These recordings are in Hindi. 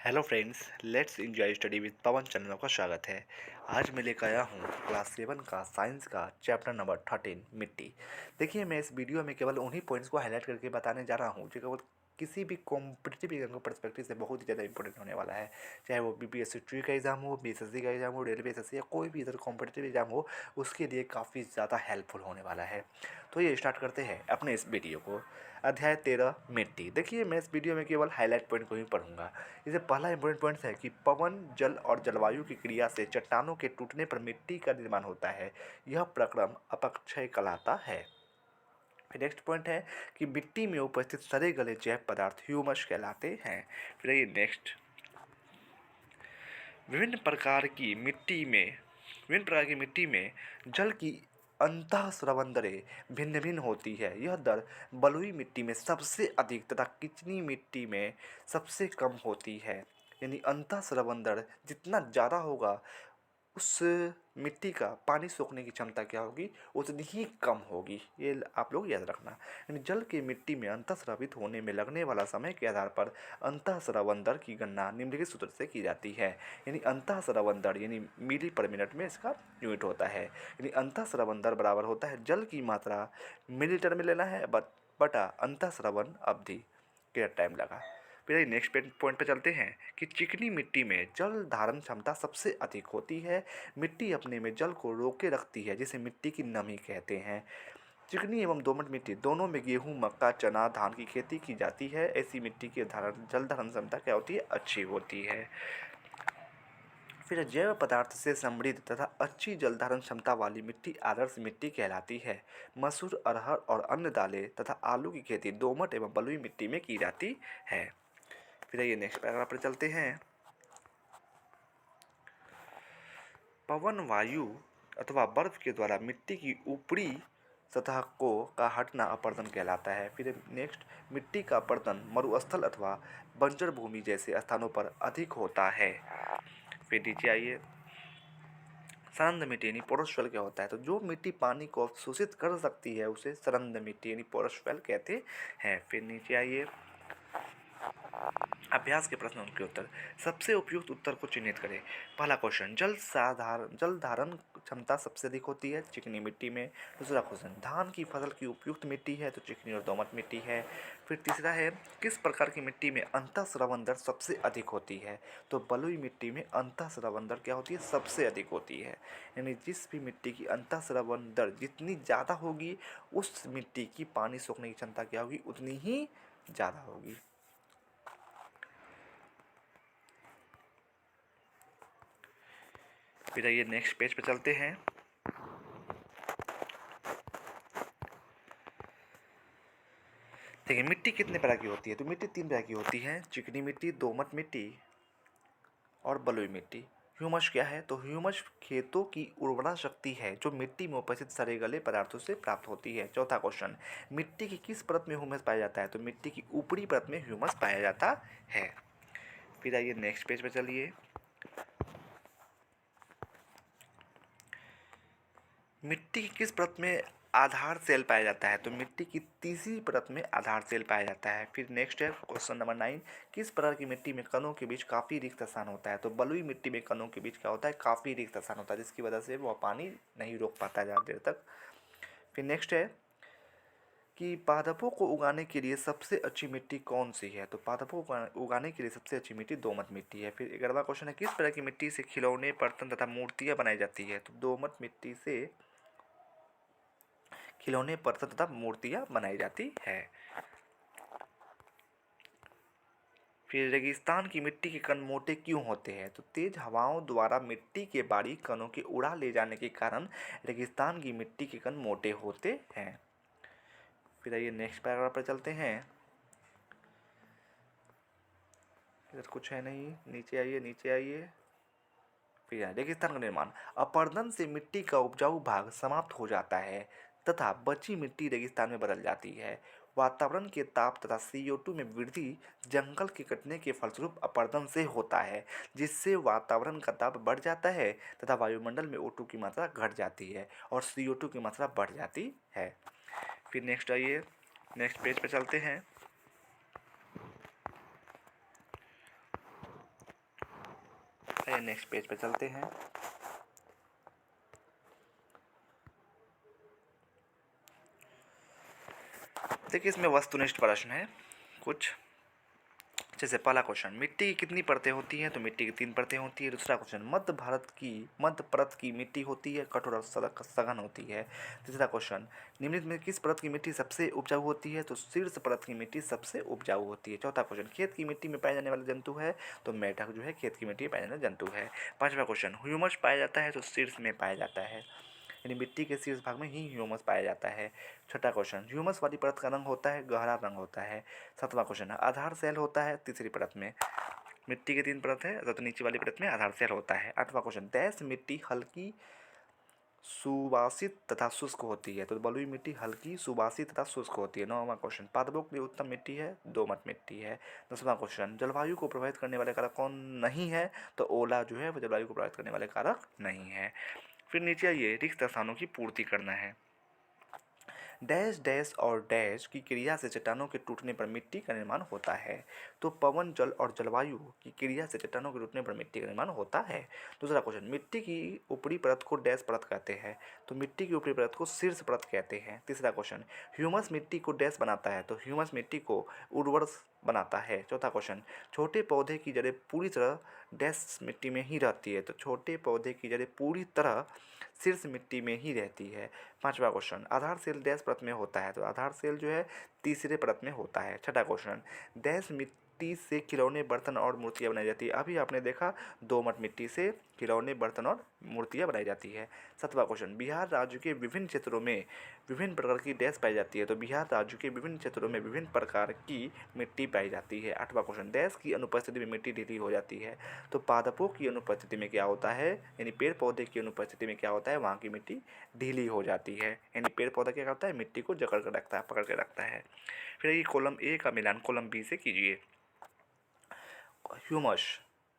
Hello friends, let's enjoy study with Pawan channel का स्वागत है। आज मैं लेकर आया हूँ क्लास 7 का साइंस का चैप्टर नंबर 13 मिट्टी। देखिए, मैं इस वीडियो में केवल उन्हीं पॉइंट्स को हाईलाइट करके बताने जा रहा हूँ जो केवल किसी भी कॉम्पिटिटिव एग्जाम के पर्सपेक्टिव से बहुत ही ज़्यादा इंपॉर्टेंट होने वाला है। चाहे वो बीपीएससी ट्री का एग्जाम हो, बीएसएससी का एग्जाम हो, रेलवे एसएससी या कोई भी इधर कॉम्पिटिटिव एग्जाम हो, उसके लिए काफ़ी ज़्यादा हेल्पफुल होने वाला है। तो ये स्टार्ट करते हैं अपने इस वीडियो को। अध्याय 13 मिट्टी। देखिए, मैं इस वीडियो में केवल हाईलाइट पॉइंट को ही पढ़ूंगा। इसे पहला इंपॉर्टेंट पॉइंट है कि पवन, जल और जलवायु की क्रिया से चट्टानों के टूटने पर मिट्टी का निर्माण होता है। यह प्रक्रम अपक्षय कहलाता है। फिर नेक्स्ट पॉइंट है कि मिट्टी में उपस्थित सड़े गले जैव पदार्थ ह्यूमस कहलाते हैं। फिर ये नेक्स्ट, विभिन्न प्रकार की मिट्टी में जल की अंतःस्रवण दरें भिन्न भिन्न होती है। यह दर बलुई मिट्टी में सबसे अधिक तथा चिकनी मिट्टी में सबसे कम होती है। यानी अंतःस्रवण दर जितना ज़्यादा होगा, उस मिट्टी का पानी सोखने की क्षमता क्या होगी, उतनी ही कम होगी। ये आप लोग याद रखना। यानी जल की मिट्टी में अंतःस्रावित होने में लगने वाला समय के आधार पर अंतःस्रवण दर की गणना निम्नलिखित सूत्र से की जाती है। यानी अंतःस्रवण दर यानी मिली पर मिनट में इसका यूनिट होता है। यानी अंतःस्रवण दर बराबर होता है जल की मात्रा मिलीलीटर में लेना है बटा अंतःस्रवण अवधि कितना टाइम लगा। फिर नेक्स्ट पॉइंट पे चलते हैं कि चिकनी मिट्टी में जल धारण क्षमता सबसे अधिक होती है। मिट्टी अपने में जल को रोके रखती है, जिसे मिट्टी की नमी कहते हैं। चिकनी एवं दोमट मिट्टी दोनों में गेहूं, मक्का, चना, धान की खेती की जाती है। ऐसी मिट्टी की जल धारण क्षमता क्या होती है, अच्छी होती है। फिर जैव पदार्थ से समृद्ध तथा अच्छी जल धारण क्षमता वाली मिट्टी आदर्श मिट्टी कहलाती है। मसूर, अरहर और अन्य दालें तथा आलू की खेती दोमट एवं बलुई मिट्टी में की जाती है। फिर ये नेक्स्ट पैराग्राफ पर चलते हैं। पवन, वायु अथवा बर्फ के द्वारा मिट्टी की ऊपरी सतह को का हटना अपरदन कहलाता है। फिर नेक्स्ट, मिट्टी का अपरदन मरुस्थल अथवा बंजर भूमि जैसे स्थानों पर अधिक होता है। फिर नीचे आइए, सरंद मिट्टी यानी पोरोशल क्या होता है, तो जो मिट्टी पानी को अवशोषित कर सकती है उसे सरंद मिट्टी यानी पोरोशल कहते हैं। फिर नीचे आइए, अभ्यास के प्रश्न उनके उत्तर। सबसे उपयुक्त उत्तर को चिन्हित करें। पहला क्वेश्चन, जल धारण क्षमता सबसे अधिक होती है चिकनी मिट्टी में। दूसरा क्वेश्चन, धान की फसल की उपयुक्त मिट्टी है तो चिकनी और दोमट मिट्टी है। फिर तीसरा है, किस प्रकार की मिट्टी में अंतःस्रवण दर सबसे अधिक होती है, तो बलुई मिट्टी में अंतःस्रवण दर क्या होती है, सबसे अधिक होती है। यानी जिस भी मिट्टी की अंतःस्रवण दर जितनी ज़्यादा होगी, उस मिट्टी की पानी सोखने की क्षमता क्या होगी, उतनी ही ज़्यादा होगी। फिर आइए नेक्स्ट पेज पे चलते हैं। देखिए, मिट्टी कितने प्रकार की होती है, तो मिट्टी 3 प्रकार की होती है, चिकनी मिट्टी, दोमट मिट्टी और बलुई मिट्टी। ह्यूमस क्या है, तो ह्यूमस खेतों की उर्वरा शक्ति है जो मिट्टी में उपस्थित सड़े गले पदार्थों से प्राप्त होती है। चौथा क्वेश्चन, मिट्टी की किस परत में ह्यूमस पाया जाता है, तो मिट्टी की ऊपरी परत में ह्यूमस पाया जाता है। फिर आइए नेक्स्ट पेज पे चलिए। मिट्टी की किस परत में आधार सेल पाया जाता है, तो मिट्टी की तीसरी परत में आधार सेल पाया जाता है। फिर नेक्स्ट है क्वेश्चन नंबर 9, किस प्रकार की मिट्टी में कणों के बीच काफ़ी रिक्त स्थान होता है, तो बलुई मिट्टी में कणों के बीच क्या होता है, काफ़ी रिक्त स्थान होता है, जिसकी वजह से वह पानी नहीं रोक पाता ज़्यादा देर तक। फिर नेक्स्ट है कि पादपों को उगाने के लिए सबसे अच्छी मिट्टी कौन सी है, तो पादपों को उगाने के लिए सबसे अच्छी मिट्टी दोमट मिट्टी है। फिर 11वां क्वेश्चन है, किस तरह की मिट्टी से खिलौने, बर्तन तथा मूर्तियाँ बनाई जाती है, तो दोमट मिट्टी से खिलौने, बर्तन तथा मूर्तियाँ बनाई जाती है। फिर रेगिस्तान की मिट्टी के कण मोटे क्यों होते हैं, तो तेज हवाओं द्वारा मिट्टी के बारीक कणों के उड़ा ले जाने के कारण रेगिस्तान की मिट्टी के कण मोटे होते हैं। फिर आइए नेक्स्ट पैराग्राफ पर चलते हैं। इधर कुछ है नहीं, नीचे आइए नीचे आइए। फिर रेगिस्तान का निर्माण, अपरदन से मिट्टी का उपजाऊ भाग समाप्त हो जाता है तथा बची मिट्टी रेगिस्तान में बदल जाती है। वातावरण के ताप तथा CO2 में वृद्धि जंगल के कटने के फलस्वरूप अपरदन से होता है, जिससे वातावरण का ताप बढ़ जाता है तथा वायुमंडल में O2 की मात्रा घट जाती है और CO2 की मात्रा बढ़ जाती है। फिर नेक्स्ट आइए, नेक्स्ट पेज पे चलते हैं। आइए नेक्स्ट पेज पे चलते हैं। देखिए इसमें वस्तुनिष्ठ प्रश्न है कुछ। जैसे पहला क्वेश्चन, मिट्टी की कितनी परतें होती हैं? तो मिट्टी की 3 परतें होती है। दूसरा क्वेश्चन, मध्य परत की मिट्टी होती है, कठोर और सघन होती है। तीसरा क्वेश्चन, निम्नलिखित में किस परत की मिट्टी सबसे उपजाऊ होती है? तो शीर्ष परत की मिट्टी सबसे उपजाऊ होती है। चौथा क्वेश्चन, खेत की मिट्टी में पाए जाने वाले जंतु है? तो मेंढक जो है खेत की मिट्टी में पाए जाने वाला जंतु है। पांचवा क्वेश्चन, ह्यूमस पाया जाता है? तो शीर्ष में पाया जाता है, यानी मिट्टी के शीर्ष भाग में ही ह्यूमस पाया जाता है। छठा क्वेश्चन, ह्यूमस वाली परत का रंग होता है गहरा रंग होता है। सातवां क्वेश्चन, आधार सेल होता है तीसरी परत में। मिट्टी की 3 परत है तो नीचे वाली परत में आधार सेल होता है। आठवां क्वेश्चन, डैश मिट्टी हल्की सुवासित तथा शुष्क होती है? तो बलुई मिट्टी हल्की सुवासित तथा शुष्क होती है। नौवां क्वेश्चन, पादपों के लिए उत्तम मिट्टी है? दोमट मिट्टी है। 10वां क्वेश्चन, जलवायु को प्रभावित करने वाले कारक कौन नहीं है? तो ओला जो है वो जलवायु को प्रभावित करने वाले कारक नहीं है। फिर नीचे आइए, रिक्त स्थानों की पूर्ति करना है। डैश डैश और डैश की क्रिया से चट्टानों के टूटने पर मिट्टी का निर्माण होता है। तो पवन, जल और जलवायु की क्रिया से चट्टानों के टूटने पर मिट्टी का निर्माण होता है। दूसरा क्वेश्चन, मिट्टी की ऊपरी परत को डैश परत कहते हैं? तो मिट्टी की ऊपरी परत को शीर्ष परत कहते हैं। तीसरा क्वेश्चन, ह्यूमस मिट्टी को डैश बनाता है? तो ह्यूमस मिट्टी को उर्वर बनाता है। चौथा क्वेश्चन, छोटे पौधे की जड़ें पूरी तरह डैश मिट्टी में ही रहती है? तो छोटे पौधे की जड़ें पूरी तरह शीर्ष मिट्टी में ही रहती है। पांचवा क्वेश्चन, आधार सेल डैश परत में होता है? तो आधार सेल जो है तीसरे परत में होता है। छठा क्वेश्चन, डैश मिट्टी से खिलौने, बर्तन और मूर्तियाँ बनाई जाती है? अभी आपने देखा दोमट मिट्टी से खिलौने, बर्तन और मूर्तियाँ बनाई जाती है। सातवां क्वेश्चन, बिहार राज्य के विभिन्न क्षेत्रों में विभिन्न प्रकार की डैश पाई जाती है? तो बिहार राज्य के विभिन्न क्षेत्रों में विभिन्न प्रकार की मिट्टी पाई जाती है। आठवां क्वेश्चन, डैश की अनुपस्थिति में मिट्टी ढीली हो जाती है? तो पादपों की अनुपस्थिति में क्या होता है, यानी पेड़ पौधे की अनुपस्थिति में क्या होता है, वहाँ की मिट्टी ढीली हो जाती है। यानी पेड़ पौधा क्या करता है, मिट्टी को जकड़ कर रखता है, पकड़ के रखता है। फिर ये कॉलम ए का मिलान कॉलम बी से कीजिए। ह्यूमस,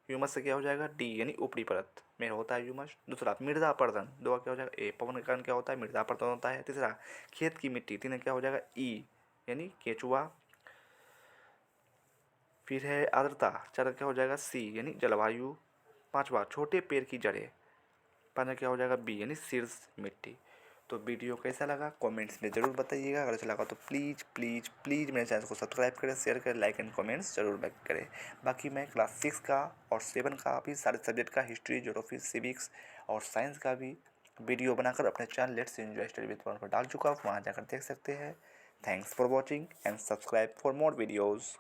ह्यूमस से क्या हो जाएगा, डी यानी ऊपरी परत में होता है ह्यूमस। दूसरा मृदा अपरदन, दो क्या हो जाएगा, ए पवन के कारण क्या होता है, मृदा अपरदन होता है। तीसरा खेत की मिट्टी, तीन क्या हो जाएगा, ई यानी केचुआ। फिर है आर्द्रता, चार क्या हो जाएगा, सी यानी जलवायु। पांचवा छोटे पेड़ की जड़ें, पांचवा क्या हो जाएगा, बी यानी शीर्ष मिट्टी। तो वीडियो कैसा लगा कमेंट्स में ज़रूर बताइएगा। अगर अच्छा लगा तो प्लीज़ प्लीज़ प्लीज़ मेरे चैनल को सब्सक्राइब करें, शेयर करें, लाइक एंड कमेंट्स ज़रूर करें। बाकी मैं क्लास 6 का और 7 का भी सारे सब्जेक्ट का हिस्ट्री, ज्योग्राफी, सिविक्स और साइंस का भी वीडियो बनाकर अपने channel let's enjoy study with Pawan पर डाल चुका हूँ, वहाँ जाकर देख सकते हैं। Thanks for watching and subscribe for more videos.